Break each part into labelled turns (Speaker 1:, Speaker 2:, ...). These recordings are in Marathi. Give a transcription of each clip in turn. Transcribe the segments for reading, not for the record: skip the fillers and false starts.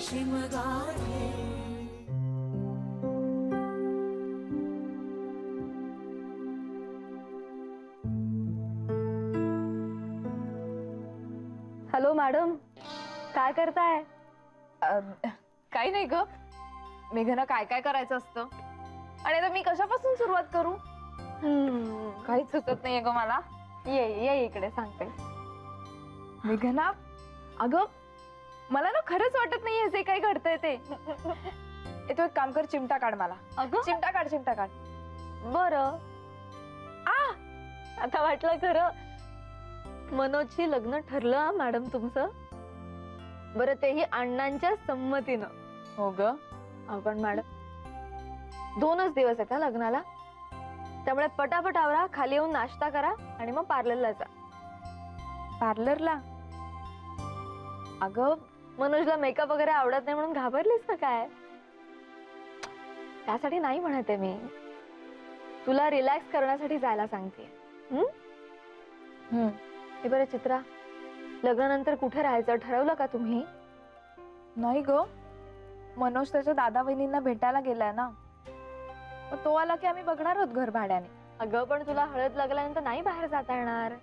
Speaker 1: शिमगाले.
Speaker 2: हॅलो मॅडम, काय करताय?
Speaker 3: काही नाही ग, मेघना काय काय करायचं असतं आणि आता मी कशापासून सुरुवात करू? काही सुचत नाहीये ग मला.
Speaker 2: ये ये इकडे सांगते.
Speaker 3: मेघना, अगं मला ना खरंच वाटत नाहीये जे काही घडतंय ते. तू एक काम कर, चिमटा काढ मला.
Speaker 2: अगं
Speaker 3: चिमटा काढ, चिमटा काढ.
Speaker 2: बरं. आता वाटलं खरं मनोजची लग्न ठरलं मॅडम तुमचं? बरं, तेही अण्णांच्या संमतीनं.
Speaker 3: हो ग.
Speaker 2: आपण मॅडम 2च दिवस आहेत लग्नाला, त्यामुळे पटापट आवरा, खाली येऊन नाश्ता करा आणि मग पार्लरला जा.
Speaker 3: पार्लरला?
Speaker 2: अगं मनोजला मेकअप वगैरे आवडत नाही म्हणून घाबरलीस का काय? त्यासाठी नाही म्हणते मी, तुला रिलॅक्स करण्यासाठी जायला सांगते. हे बरं चित्रा, लग्नानंतर कुठे राहायचं ठरवलं का तुम्ही?
Speaker 3: नाही ग, मनोज त्याच्या दादा वहिनींना भेटायला गेलाय ना, मग तो आला की आम्ही बघणार आहोत घर भाड्याने.
Speaker 2: अगं पण तुला हळद लागल्यानंतर नाही बाहेर जाता येणार.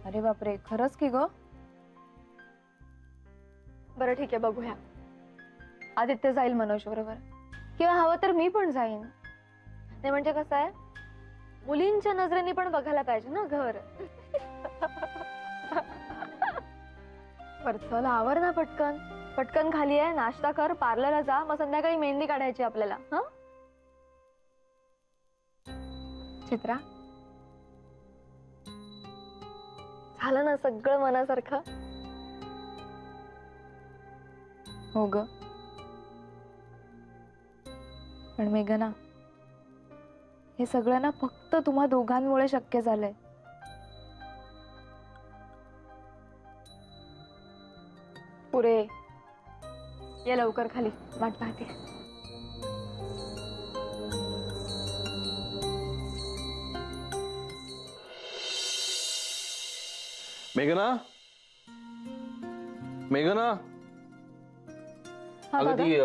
Speaker 3: अरे बापरे, खरंच की ग?
Speaker 2: बरं ठीक आहे, बघूया. आदित्य जाईल मनोज बरोबर, किंवा हवं तर मी पण जाईन. नाही म्हणजे कसं आहे, मुलींच्या नजरेने पण बघायला पाहिजे ना घर. बरं चल, आवर ना पटकन. पटकन खाली आहे, नाश्ता कर, पार्लरला जा, मग संध्याकाळी मेहंदी काढायची आपल्याला. हा
Speaker 3: चित्रा,
Speaker 2: झालं ना सगळं मनासारखं?
Speaker 3: हो ग. पण मेघना, हे सगळं ना फक्त तुम्हा दोघांमुळे शक्य झालंय.
Speaker 2: पुरे ये लवकर खाली, वाट पाहते.
Speaker 4: मेघना, मेघना, अगं ती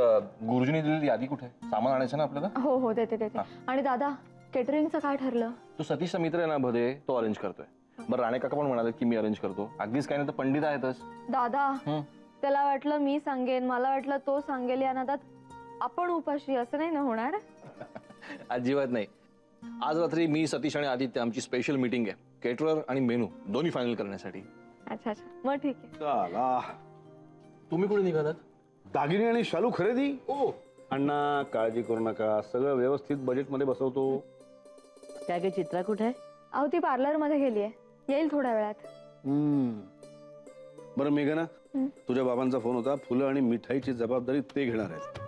Speaker 4: गुरुजीने दिलेली यादी कुठे? सामान आणायचं ना आपल्याला.
Speaker 2: हो हो, देते देते. आणि दादा, केटरिंगचं काय ठरलं?
Speaker 4: तो सतीशचा मित्र आहे ना भदे, तो अरेंज करतोय. बरं, राणे काका पण म्हणाले की मी अरेंज करतो. अगदीच काही नाही तर पंडित आहेतच.
Speaker 2: दादा, त्याला वाटलं मी सांगेन, मला वाटलं तो सांगेल, या नादात आपण उपाशी. असं नाही ना होणार?
Speaker 4: अजिबात नाही. आज रात्री मी, सतीश आणि आदित्य आमची स्पेशल मीटिंग आहे, केटरर आणि मेनू दोन्ही फायनल करण्यासाठी.
Speaker 2: अच्छा अच्छा, मग ठीक आहे.
Speaker 5: चला,
Speaker 4: तुम्ही कुठे निघालात?
Speaker 5: दागिने आणि शालू खरेदी. ओ अण्णा, काळजी करू नका, सगळं व्यवस्थित बजेटमध्ये बसवतो.
Speaker 6: काय काय चित्रा कुठे आहे?
Speaker 2: अहो ती पार्लर मध्ये गेलीये, येईल थोड्या वेळात.
Speaker 5: बरं मेघना, तुझ्या बाबांचा फोन होता, फुलं आणि मिठाईची जबाबदारी ते घेणार आहेत.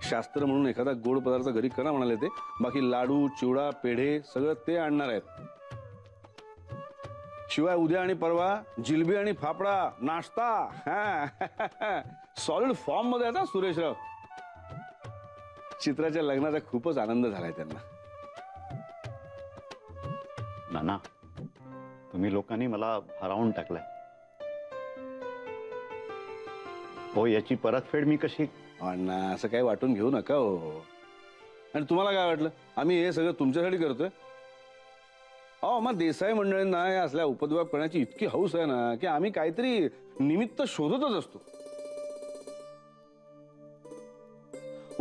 Speaker 5: शास्त्र म्हणून एखादा गोड पदार्थ घरी करा म्हणाले ते. बाकी लाडू, चिवडा, पेढे सगळं ते आणणार आहेत. शिवाय उद्या आणि परवा जिलबी आणि फाफडा नाश्ता. सॉलिड फॉर्म मध्ये आता सुरेशराव. चित्राच्या लग्नाचा खूपच आनंद झालाय त्यांना.
Speaker 7: नाना, तुम्ही लोकांनी मला हरवून टाकलाय. हो, याची परतफेड मी कशी?
Speaker 5: अण्णा, असं काही वाटून घेऊ नका हो. आणि तुम्हाला काय वाटलं आम्ही हे सगळं तुमच्यासाठी करतोय? अहो, मग देसाई मंडळींना या असल्या उपद्व्याप करण्याची इतकी हौस आहे ना की आम्ही काहीतरी निमित्त शोधतच असतो.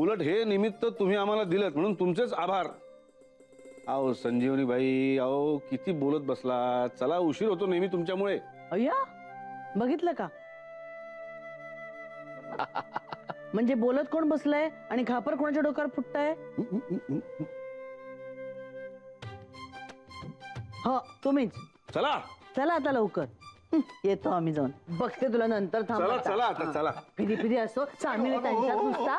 Speaker 5: उलट हे निमित्त तुम्ही आम्हाला दिलं म्हणून तुमचेच आभार. अहो संजीवनी बाई, अहो किती बोलत बसला. चला, उशीर होतो नेहमी तुमच्यामुळे.
Speaker 6: अय्या, बघितलं का? म्हणजे बोलत कोण बसलंय आणि खापर कोणाच्या डोक्यावर फुटतंय? हो, तुम्हीच.
Speaker 5: चला
Speaker 6: चला आता लवकर. येतो आम्ही जाऊन. बघते तुला नंतर. थांब.
Speaker 5: चला चला आता चला.
Speaker 6: फिरी फिरी असो, सामी त्यांच्यात नुसता.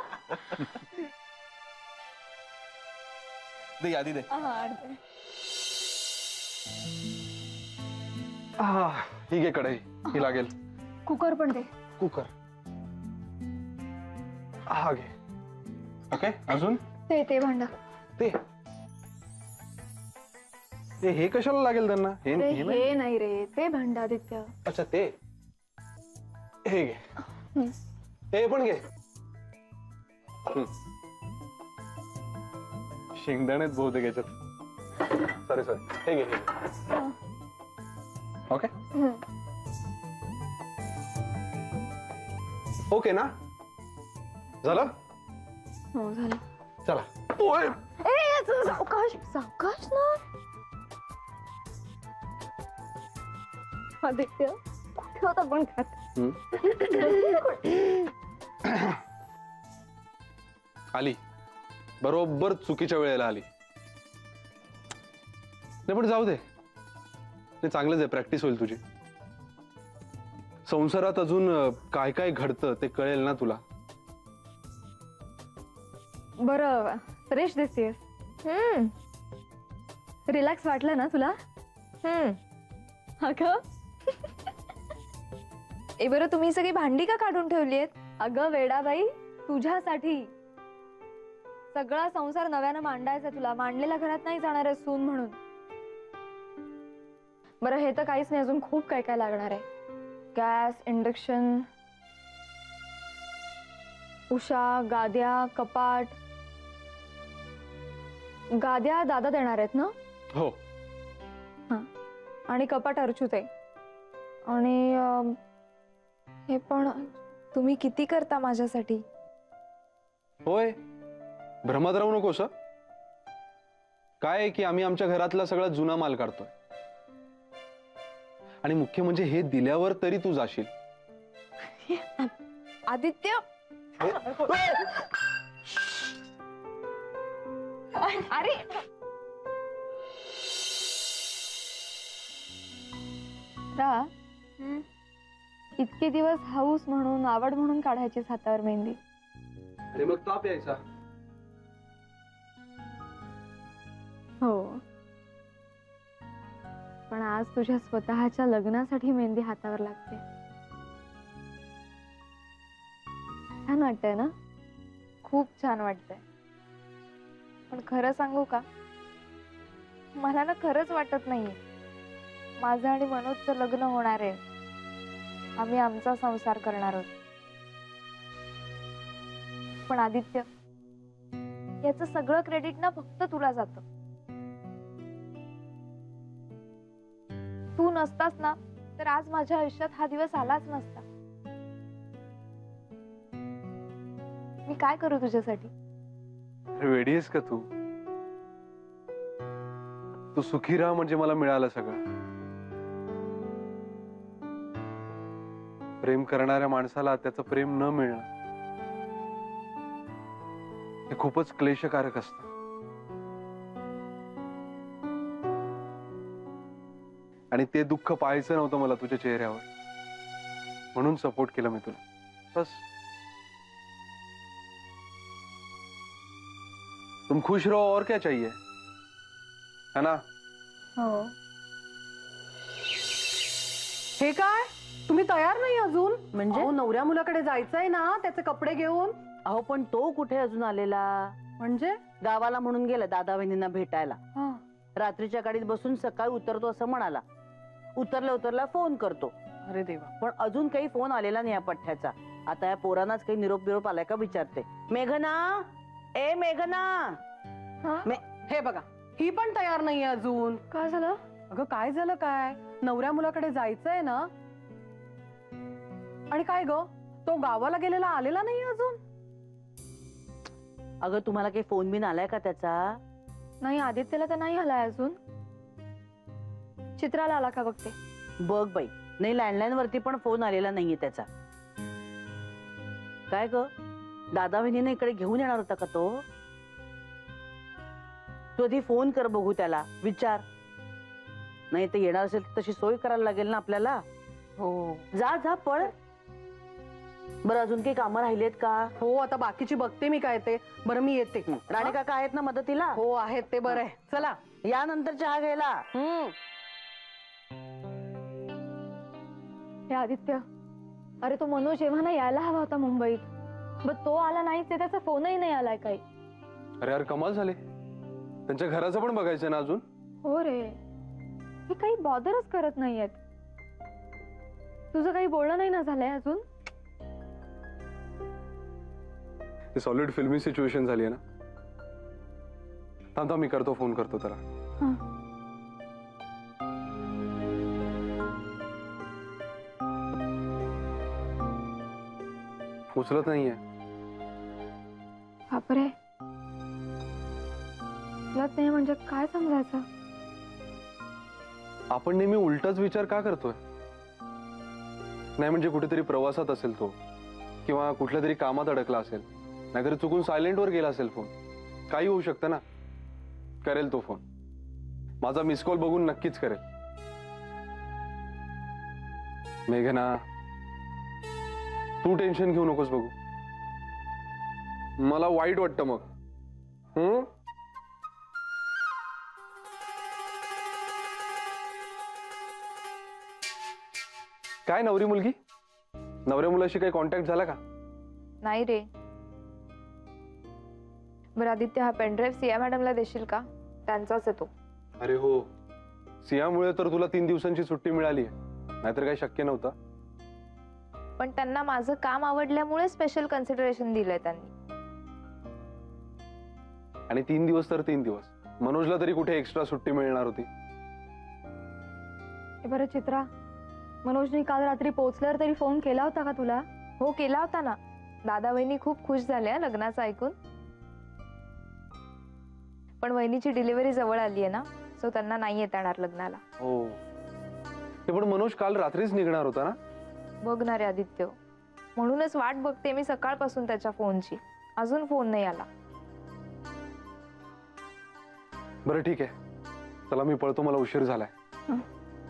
Speaker 4: दे यादी दे. ही घे कढई, ही लागेल.
Speaker 2: कुकर पण दे.
Speaker 4: कुकर हा घे. ओके, अजून
Speaker 2: ते भांडा.
Speaker 4: ते हे कशाला लागेल त्यांना? हे
Speaker 2: हे नाही रे, ते भांडा आदित्य.
Speaker 4: अच्छा, ते
Speaker 1: हे घे. हे पण घे. शेंगदाण्यात बहुतेक याच्यात. सॉरी हे घे. ओके ओके ना, झालं?
Speaker 2: हो झालं.
Speaker 1: चला. ओय.
Speaker 2: सावकाश सावकाश ना. आदित्य कुठे होता पण खात?
Speaker 1: आली बरोबर चुकीच्या वेळेला आली. नाही पण जाऊ दे, ते चांगलंच आहे, प्रॅक्टिस होईल तुझी. संसारात अजून काय काय घडतं ते कळेल ना तुला.
Speaker 2: बरं फ्रेश दिसतेस. रिलॅक्स वाटलं ना तुला? अगं
Speaker 3: ए बरं, तुम्ही सगळी भांडी का काढून ठेवली आहेत?
Speaker 2: अगं वेडाबाई, तुझ्यासाठी. सगळा संसार नव्यानं मांडायचा तुला. मांडलेल्या घरात नाही जाणार आहे सून म्हणून. बरं हे तर काहीच नाही, अजून खूप काय काय लागणार आहे. गॅस, इंडक्शन, उशा, गाद्या, कपाट. गाद्या दादा देणार आहेत ना?
Speaker 1: हो.
Speaker 2: आणि कपाट अर्चूत आहे. आणि
Speaker 3: हे पण तुम्ही किती करता माझ्यासाठी?
Speaker 1: होय, भ्रमात राहू नकोस. काय आहे की आम्ही आमच्या घरातला सगळा जुना माल काढतोय. आणि मुख्य म्हणजे हे दिल्यावर तरी तू जाशील.
Speaker 3: आदित्य, अरे
Speaker 2: रा, इतके दिवस हाऊस म्हणून, आवड म्हणून काढायचीच हातावर मेहंदी.
Speaker 1: आणि मग ताप यायचा.
Speaker 2: हो, पण आज तुझ्या स्वतःच्या लग्नासाठी मेहंदी हातावर लागते. छान वाटतंय ना?
Speaker 3: खूप छान वाटतंय. पण खरं सांगू का, मला ना खरंच वाटत नाहीये माझं आणि मनोजचं लग्न होणार आहे. आम्ही आमचा संसार करणार आहोत. पण आदित्य, याचं सगळं क्रेडिट ना फक्त तुला जातं. तू नसतास ना तर आज माझ्या आयुष्यात हा दिवस आलाच नसता. मी काय करू तुझ्यासाठी?
Speaker 1: वेडी आहेस का तू? तू सुखी राहा म्हणजे मला मिळालं सगळं. प्रेम करणाऱ्या माणसाला त्याचं प्रेम न मिळणं हे खूपच क्लेशकारक असतं. आणि ते दुःख पाहायचं नव्हतं मला तुझ्या चेहऱ्यावर, म्हणून सपोर्ट केलं मी तुला. बस. तुम खुश रहो और क्या चाहिए, है ना?
Speaker 2: हो.
Speaker 6: हे काय, तुम्ही तयार नाही अजून? म्हणजे नवऱ्या मुलाकडे जायचंय ना, त्याचे कपडे घेऊन. अहो पण तो कुठे अजून आलेला? म्हणजे गावाला म्हणून गेला दादा बहिणींना भेटायला. रात्रीच्या गाडीत बसून सकाळी उतरतो असं म्हणाला. उतरल्या फोन करतो. अरे देवा, पण अजून काही फोन आलेला नाही या पठ्ठ्याचा. आता या पोरांनाच काही निरोप आलाय का विचारते. मेघना, ए मेघना. हे बघा, ही पण तयार नाहीये अजून.
Speaker 2: काय झालं?
Speaker 6: अगं काय झालं काय, नवऱ्या मुलाकडे जायचंय ना. आणि काय ग, तो गावाला गेलेला आलेला नाही अजून. अगं तुम्हाला काही फोन बिन आलाय का त्याचा?
Speaker 2: नाही, आदित्यला तर नाही आलाय अजून. चित्राला आला का बघते.
Speaker 6: बघ बाई, नाही लँडलाईन वरती पण फोन आलेला नाहीये त्याचा. काय ग, दादा बहिणीने इकडे घेऊन येणार होता का तो? तू आधी फोन कर बघू त्याला, विचार. नाही तर येणार असेल तशी सोय करायला लागेल ना आपल्याला. हो, जा जा पळ. बरं अजून काही कामं राहिलेत का? हो, आता बाकीची बघते मी काय ते. बरं मी येते. राणे काका आहेत ना मदतीला? हो आहेत ते. बरं आहे, चला या नंतर चहा घ्यायला.
Speaker 2: हे आदित्य, अरे तो मनोज जेव्हा ना यायला हवा होता मुंबईत, पण तो आला नाही. ते त्याचा फोनही नाही आलाय काही.
Speaker 1: अरे यार कमाल झाली. त्यांच्या घराचं पण बघायचं ना अजून.
Speaker 2: हो रे, हे काही बॉदरच करत नाहीयेत. तुझं काही बोलणं नाही ना झालंय अजून?
Speaker 1: ती सॉलिड फिल्मी सिच्युएशन झाली आहे ना. थांब थांब, मी करतो, फोन करतो त्याला. उचलत नाहीये.
Speaker 2: बापरे, उचलत नाही म्हणजे काय समजायचं?
Speaker 1: आपण नेहमी उलटच विचार का करतोय? नाही म्हणजे कुठेतरी प्रवासात असेल तो, किंवा कुठल्या तरी कामात अडकला असेल, नाहीतर चुकून सायलेंट वर गेला असेल फोन. काही होऊ शकतं ना. करेल तो फोन. माझा मिस कॉल बघून नक्कीच करेल. मेघना, तू टेन्शन घेऊ नकोस बघू. मला वाईट वाटतं मग. काय नवरी मुलगी, नवऱ्या मुलाशी काही कॉन्टॅक्ट झाला का?
Speaker 3: नाही रे. बरं आदित्य, हा पेनड्राईव्ह सिया मॅडमला देशील का? त्यांचाच आहे तो.
Speaker 1: अरे हो, सियामुळे तर तुला 3 दिवसांची सुट्टी मिळाली आहे, नाहीतर काही शक्य नव्हतं.
Speaker 3: पण त्यांना माझं काम आवडल्यामुळे स्पेशल कन्सिडरेशन दिलंय त्यांनी.
Speaker 1: आणि 3 दिवस तर 3 दिवस. मनोजला तरी कुठे एक्स्ट्रा सुट्टी मिळणार होती?
Speaker 2: बरं चित्रा, मनोजने काल रात्री पोहोचल्यावर तरी फोन केला होता का तुला?
Speaker 3: हो, केला होता ना. दादा वहिनी खूप खुश झाल्या लग्नाचं ऐकून. पण वहिनीची डिलिव्हरी जवळ आली आहे ना, सो त्यांना नाही येता येणार लग्नाला.
Speaker 1: हो, ते पण मनोज काल रात्रीच निघणार होता ना.
Speaker 3: बघ ना रे आदित्य, म्हणूनच वाट बघते मी सकाळपासून त्याच्या फोनची. अजून फोन नाही आला.
Speaker 1: बरं ठीक आहे, चला मी पळतो, मला उशीर झालाय.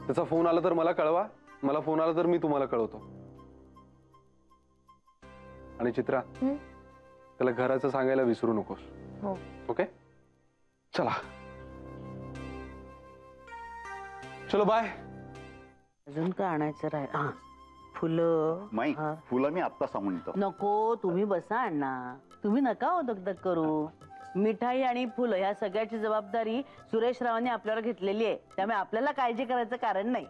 Speaker 1: त्याचा फोन आला तर मला कळवा, मला फोन आला तर मी तुम्हाला कळवतो. आणि चित्रा, त्याला घराचं सांगायला विसरू नकोस.
Speaker 3: हो.
Speaker 1: ओके, चला. चलो बाय.
Speaker 6: अजून काय आणायचं राहील? फुलं.
Speaker 7: माई,
Speaker 6: हा.
Speaker 7: फुलं मी आत्ता सांगून येतो.
Speaker 6: नको, तुम्ही बसा अण्णा. तुम्ही नका हो दगदग करू. मिठाई आणि फुलं ह्या सगळ्याची जबाबदारी सुरेश रावांनी आपल्यावर घेतलेली आहे, त्यामुळे आपल्याला काळजी करायचं कारण नाही.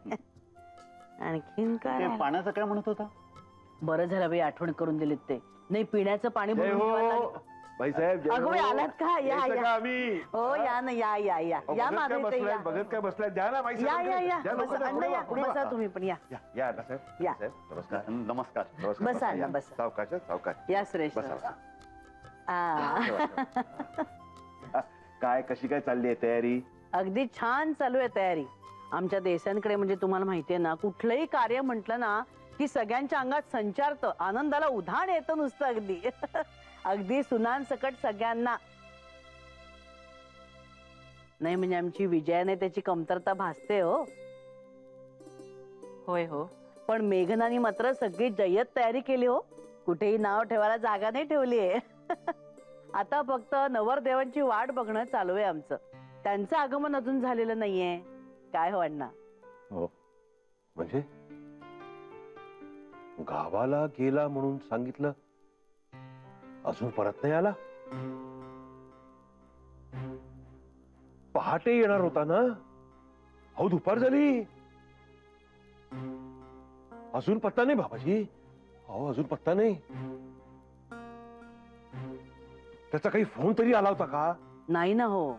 Speaker 6: आणखीन
Speaker 7: ते
Speaker 6: काय?
Speaker 7: पाण्याचं काय म्हणत होता?
Speaker 6: बरं झालं बाई, आठवण करून दिलीत ते. नाही, पिण्याचं पाणी भरून ठेवायला लागलं.
Speaker 8: भाईसाहेब,
Speaker 6: अगं बाई, आलात का? या
Speaker 8: यायचं
Speaker 6: या.
Speaker 8: का आम्ही?
Speaker 6: हो, या ना, या या या या मागे ते या.
Speaker 8: बघत काय बसलाय? द्या ना
Speaker 6: या
Speaker 8: भाईसाहेब.
Speaker 6: या या
Speaker 8: द्या, लवकर
Speaker 6: बसा,
Speaker 8: द्या,
Speaker 6: अण्णा,
Speaker 8: पुढे
Speaker 6: या
Speaker 8: वा, पुढे वा.
Speaker 6: बसा तुम्ही पण या.
Speaker 8: या अण्णासाहेब.
Speaker 6: या.
Speaker 8: साहेब, नमस्कार.
Speaker 7: नमस्कार.
Speaker 8: नमस्कार.
Speaker 6: बसा,
Speaker 8: या.
Speaker 6: बसा.
Speaker 8: सावकाश, सावकाश.
Speaker 6: या सुरेश
Speaker 8: बसा.
Speaker 6: राव. आ.
Speaker 8: काय, कशी काय चालली आहे तयारी?
Speaker 6: अगदी छान चालू आहे तयारी. आमच्या देशांकडे म्हणजे तुम्हाला माहितीये ना, कुठलंही कार्य म्हटलं ना की सगळ्यांच्या अंगात संचारतं, आनंदाला उधाण येतं नुसतं. अगदी अगदी सुनांसकट सगळ्यांना. नाही म्हणजे आमची विजयाने त्याची कमतरता भासते हो. होय हो, पण मेघनाने मात्र सगळी जय्यत तयारी केली हो. कुठेही नाव ठेवायला जागा नाही ठेवली आहे. आता फक्त नवरदेवांची वाट बघणं चालू आहे आमचं. त्यांचं आगमन अजून झालेलं नाहीये. काय हो अण्णा?
Speaker 8: हो, म्हणजे गावाला गेला म्हणून सांगितलं, अजून परत नाही आला? पहाटे येणार होता ना? अहो, दुपार झाली, अजून पत्ता नाही बाबाजी. अहो, अजून पत्ता नाही. त्याचा काही फोन तरी आला होता का?
Speaker 6: नाही ना हो.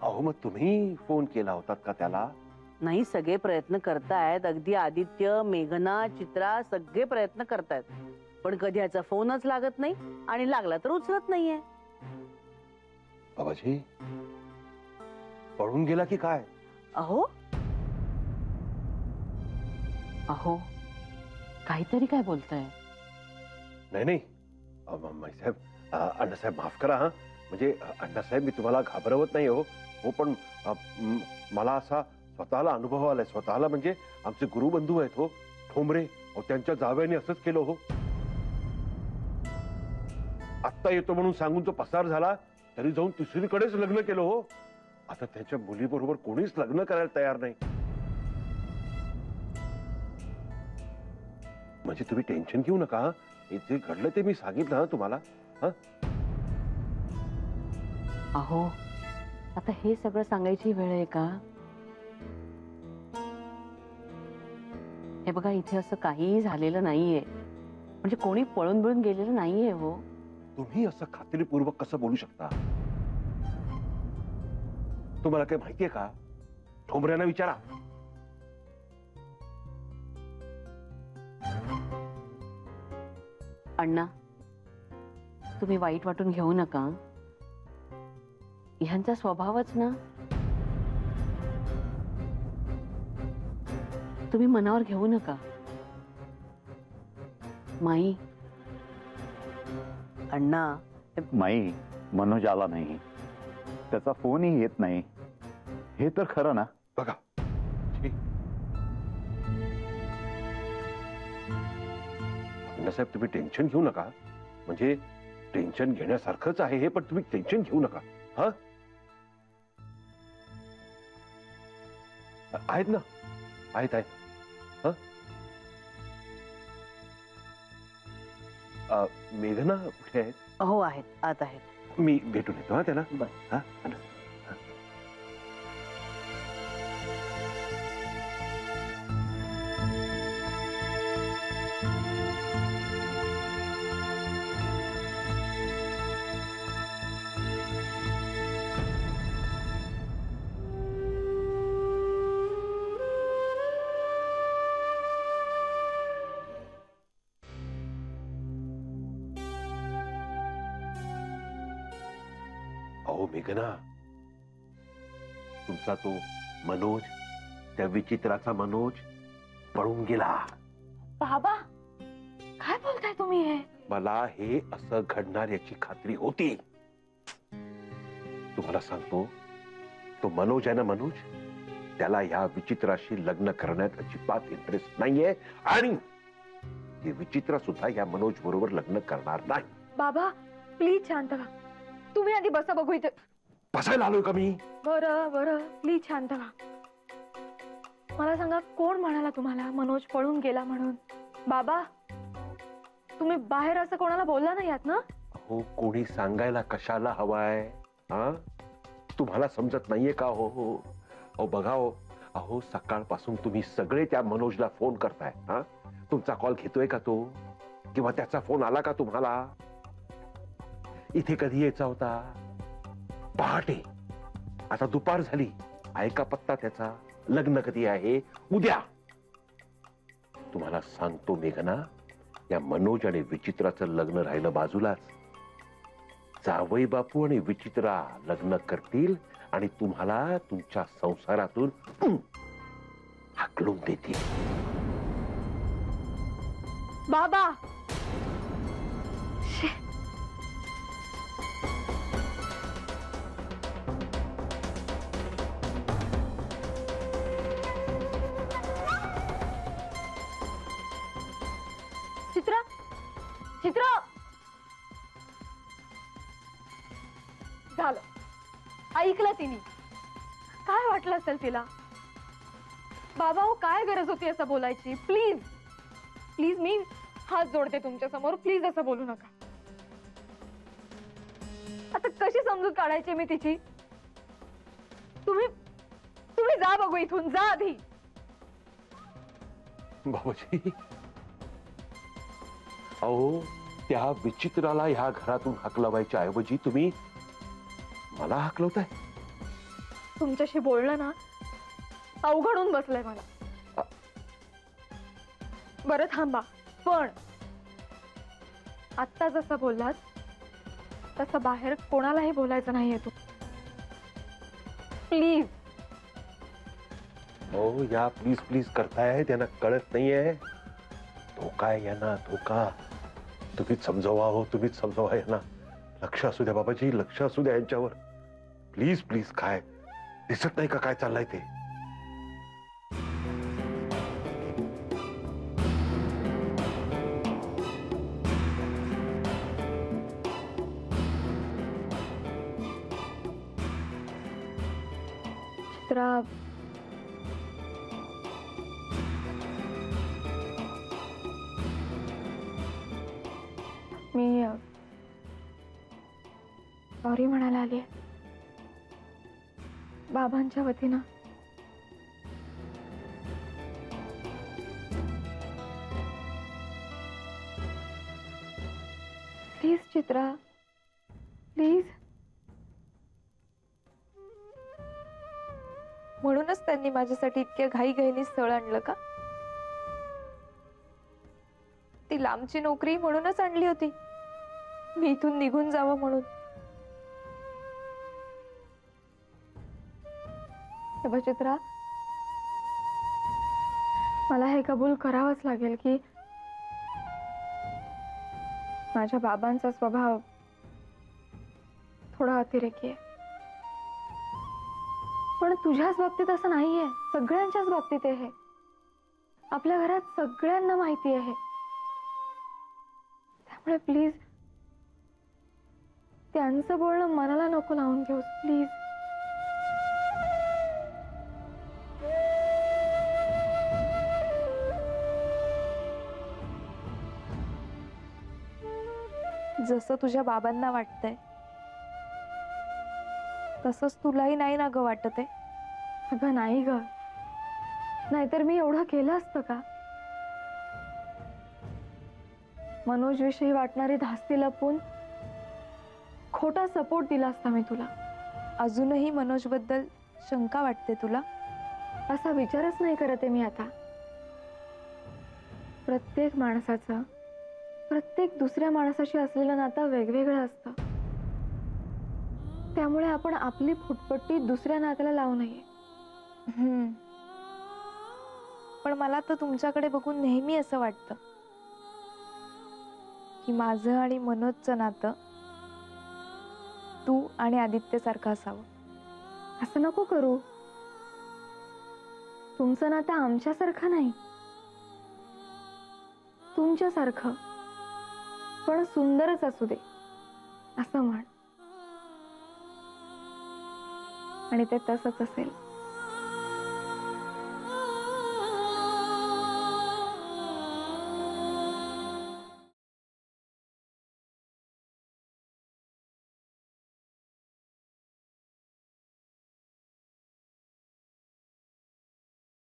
Speaker 8: अहो, मग तुम्ही फोन केला होता का त्याला?
Speaker 6: नाही, सगळे प्रयत्न करतायत. अगदी आदित्य, मेघना, चित्रा सगळे प्रयत्न करतायत, पण कधी ह्याचा फोनच लागत नाही, आणि लागला तर उचलत नाहीये.
Speaker 8: बाबाजी, पळून गेला की काय?
Speaker 6: अहो अहो, काहीतरी काय बोलताय?
Speaker 8: नाही नाही, साहेब, अण्णासाहेब माफ करा. हा, म्हणजे अण्णासाहेब, मी तुम्हाला घाबरवत नाही हो. हो, पण मला असा स्वतःला अनुभव आलाय. स्वतःला म्हणजे आमचे गुरुबंधू आहेत हो, ठोंबरे. त्यांच्या जावयाने असंच केलं हो. आत्ता येतो म्हणून सांगून तो पसार झाला, तरी जाऊन दुसरीकडेच लग्न केलं हो. आता त्यांच्या मुलीबरोबर कोणीच लग्न करायला तयार नाही. म्हणजे तुम्ही टेन्शन घेऊ नका. हे जे घडलं ते मी सांगितलं ना तुम्हाला.
Speaker 6: अहो, आता हे सगळं सांगायची वेळ आहे का? हे बघा, इथे असं काहीही झालेलं नाहीये. म्हणजे कोणी पळून बिळून गेलेलं नाहीये हो.
Speaker 8: तुम्ही असं खात्रीपूर्वक कसं बोलू शकता? तुम्हाला काही माहितीये का? ठोंबऱ्यांना विचारा.
Speaker 6: अण्णा, तुम्ही वाईट वाटून घेऊ नका. ह्यांचा स्वभावच ना. तुम्ही मनावर घेऊ नका. माई, अण्णा,
Speaker 7: माई, मनोज आला नाही, त्याचा फोनही येत नाही, हे तर खरं ना?
Speaker 8: बघा, अण्णासाहेब तुम्ही टेन्शन घेऊ नका. म्हणजे टेन्शन घेण्यासारखंच आहे हे, पण तुम्ही टेन्शन घेऊ नका. हा, आहेत ना, आहेत आहेत. मेघना कुठे आहेत?
Speaker 6: हो आहेत, आत आहेत.
Speaker 8: मी भेटून येतो. हा त्याला.
Speaker 6: बरं.
Speaker 8: हा. अहो मेघना, तुमचा तो मनोज, त्या विचित्राचा मनोज पळून गेला.
Speaker 2: बाबा, काय बोलताय तुम्ही हे?
Speaker 8: मला हे असं घडणार याची खात्री होती. तुम्हाला सांगतो, तो मनोज आहे ना, मनोज, त्याला या विचित्राशी लग्न करण्यात अजिबात इंटरेस्ट नाहीये आणि ते विचित्र सुद्धा या मनोज बरोबर लग्न करणार नाही.
Speaker 2: बाबा प्लीज शांत व्हा. तुम्ही आधी बसा बघू इथे.
Speaker 8: बसायला आलोय का मी?
Speaker 2: बरं बरं, प्लीज शांत व्हा. मला सांगा, कोण म्हणाला तुम्हाला मनोज पळून गेला म्हणून? बाबा, तुम्ही बाहेर असं कोणाला बोलला नाही आहात ना?
Speaker 8: हो, कोणी सांगायला कशाला हवाय? हा, तुम्हाला समजत नाहीये का? हो हो, अहो बघा हो, अहो सकाळपासून तुम्ही सगळे त्या मनोजला फोन करताय. हा, तुमचा कॉल घेतोय का तो? किंवा त्याचा फोन आला का तुम्हाला? इथे कधी यायचा होता? पहाटे. आता दुपार झाली. ऐका पत्ता त्याचा. लग्न कधी आहे? उद्या. तुम्हाला सांगतो मेघना, या मनोज आणि विचित्राचं लग्न राहिलं बाजूलाच. जावई बापू आणि विचित्रा लग्न करतील आणि तुम्हाला तुमच्या संसारातून हाकलून देतील.
Speaker 2: बाबा, चित्रा, चित्रा, झालं, ऐकलं तिने. काय वाटलं असेल तिला? बाबा हो, काय गरज होती असं बोलायची? प्लीज प्लीज, मी हात जोडते तुमच्या समोर, प्लीज असं बोलू नका. आता कशी समजूत काढायची मी तिची? तुम्ही तुम्ही जा बघू इथून, जा आधी.
Speaker 8: बाबाजी, अहो त्या विचित्राला ह्या घरातून हाकलवायच्या ऐवजी तुम्ही मला हाकलवताय.
Speaker 2: तुमच्याशी बोलणं ना अवघडून बसलंय मला. बरं थांबा, पण आत्ता जसं बोललात तसं बाहेर कोणालाही बोलायचं नाहीये तू, प्लीज.
Speaker 8: हो, या प्लीज प्लीज करताय, त्यांना कळत नाहीये. धोका आहे यांना, धोका. तुम्हीच समजावा. हो, तुम्हीच समजावा यांना. लक्ष असू द्या बाबाजी, लक्ष असू द्या यांच्यावर. Please please. काय दिसत नाही का काय चाललंय ते?
Speaker 2: चित्रा, मी सॉरी म्हणायला आली आहे बाबांच्या वतीनं.
Speaker 3: Please Chitra, please. म्हणूनच त्यांनी माझ्यासाठी इतक्या घाईघाईने स्थळ आणलं का? ती लांबची नोकरी म्हणूनच आणली होती, मी इथून निघून जावं म्हणून. हे चित्रा, मला हे कबूल करावंच लागेल की माझ्या बाबांचा स्वभाव थोडा अतिरेकी आहे. पण तुझ्याच बाबतीत असं नाहीये, सगळ्यांच्याच बाबतीत आहे. आपल्या घरात सगळ्यांना माहिती आहे. त्यामुळे प्लीज त्यांचं बोलणं मनाला नको लावून घेऊस प्लीज. जसं तुझ्या बाबांना वाटतंय तसंच तुलाही नाही ना ग वाटत आहे? अगं नाही ग, नाहीतर मी एवढं केलं असतं का? मनोज विषयी वाटणारी धास्ती लपून खोटा सपोर्ट दिला असता मी तुला. अजूनही मनोज बद्दल शंका वाटते तुला? असा विचारच नाही करत आहे मी आता. प्रत्येक माणसाचं प्रत्येक दुसऱ्या माणसाशी असलेलं नातं वेगवेगळं असतं. त्यामुळे आपण आपली फुटपट्टी दुसऱ्या नात्याला लावू नये. पण मला तर तुमच्याकडे बघून नेहमी असं वाटतं की माझं आणि मनोजचं नातं तू आणि आदित्य सारखं असावं. असं नको करू. तुमचं नातं आमच्यासारखं नाही, तुमच्यासारखं, पण सुंदरच असू दे असं म्हण. आणि ते तसंच असेल.